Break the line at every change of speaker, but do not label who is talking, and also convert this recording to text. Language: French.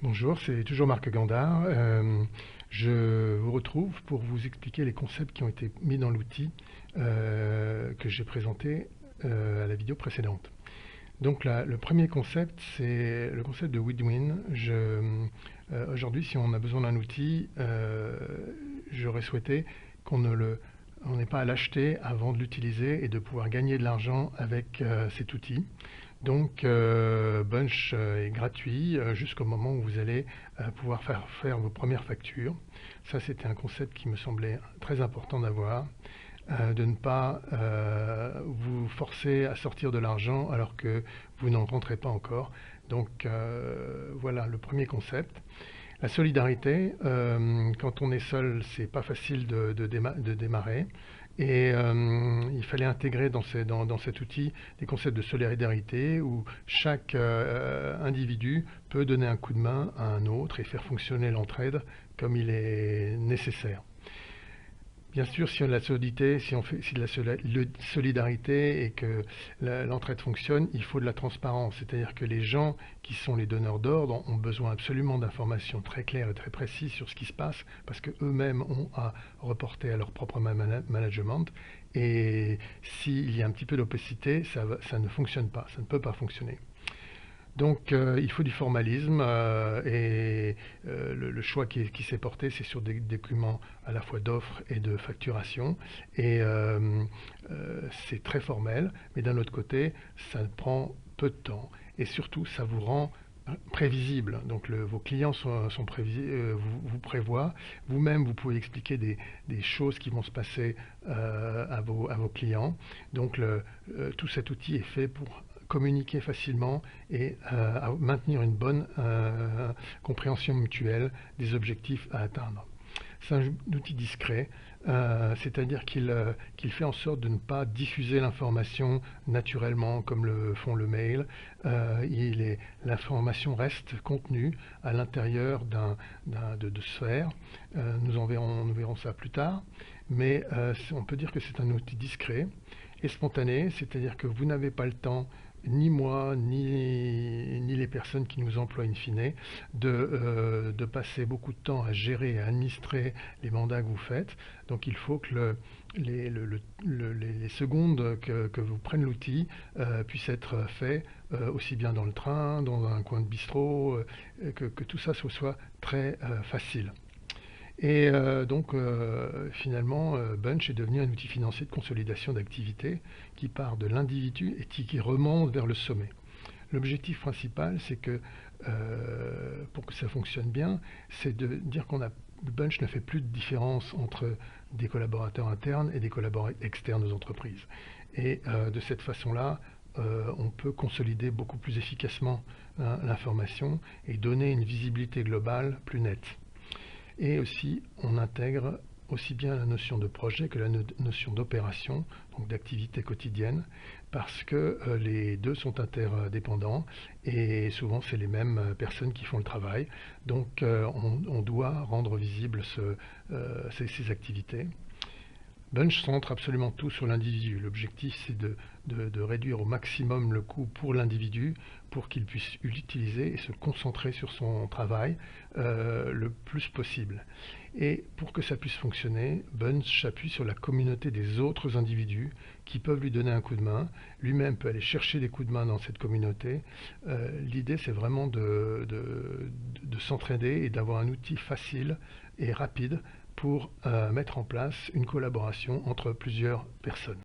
Bonjour, c'est toujours Marc Gandard. Je vous retrouve pour vous expliquer les concepts qui ont été mis dans l'outil que j'ai présenté à la vidéo précédente. Donc le premier concept, c'est le concept de win-win. Aujourd'hui, si on a besoin d'un outil, j'aurais souhaité qu'on n'ait pas à l'acheter avant de l'utiliser et de pouvoir gagner de l'argent avec cet outil. Donc Bunch est gratuit jusqu'au moment où vous allez pouvoir faire vos premières factures. Ça, c'était un concept qui me semblait très important d'avoir, de ne pas vous forcer à sortir de l'argent alors que vous n'en rentrez pas encore. Donc voilà le premier concept. La solidarité, quand on est seul, c'est pas facile de démarrer. Et il fallait intégrer dans cet outil des concepts de solidarité où chaque individu peut donner un coup de main à un autre et faire fonctionner l'entraide comme il est nécessaire. Bien sûr, si on a de la solidarité, si de la solidarité et que l'entraide fonctionne, il faut de la transparence. C'est-à-dire que les gens qui sont les donneurs d'ordre ont besoin absolument d'informations très claires et très précises sur ce qui se passe, parce qu'eux-mêmes ont à reporter à leur propre management. Et s'il y a un petit peu d'opacité, ça ne fonctionne pas, ça ne peut pas fonctionner. Donc il faut du formalisme et le choix qui s'est porté, c'est sur des documents à la fois d'offres et de facturation. Et c'est très formel, mais d'un autre côté, ça prend peu de temps. Et surtout, ça vous rend prévisible. Donc vos clients vous prévoient. Vous-même, vous pouvez expliquer des choses qui vont se passer à vos clients. Donc tout cet outil est fait pour communiquer facilement et maintenir une bonne compréhension mutuelle des objectifs à atteindre. C'est un outil discret, c'est-à-dire qu'il fait en sorte de ne pas diffuser l'information naturellement comme le font le mail. L'information reste contenue à l'intérieur de sphères. Nous verrons ça plus tard, mais on peut dire que c'est un outil discret et spontané, c'est-à-dire que vous n'avez pas le temps, ni moi, ni les personnes qui nous emploient in fine, de passer beaucoup de temps à gérer et à administrer les mandats que vous faites. Donc il faut que les secondes que vous prenne l'outil puissent être faits aussi bien dans le train, dans un coin de bistrot, que tout ça soit très facile. Et donc finalement, Bunch est devenu un outil financier de consolidation d'activités qui part de l'individu et qui remonte vers le sommet. L'objectif principal, c'est que pour que ça fonctionne bien, c'est de dire Bunch ne fait plus de différence entre des collaborateurs internes et des collaborateurs externes aux entreprises. Et de cette façon-là, on peut consolider beaucoup plus efficacement l'information et donner une visibilité globale plus nette. Et aussi, on intègre aussi bien la notion de projet que la notion d'opération, donc d'activité quotidienne, parce que les deux sont interdépendants et souvent c'est les mêmes personnes qui font le travail. Donc on doit rendre visibles ces activités. Bunch centre absolument tout sur l'individu. L'objectif, c'est de réduire au maximum le coût pour l'individu pour qu'il puisse l'utiliser et se concentrer sur son travail le plus possible. Et pour que ça puisse fonctionner, Bunch s'appuie sur la communauté des autres individus qui peuvent lui donner un coup de main. Lui-même peut aller chercher des coups de main dans cette communauté. L'idée, c'est vraiment de s'entraider et d'avoir un outil facile et rapide pour mettre en place une collaboration entre plusieurs personnes.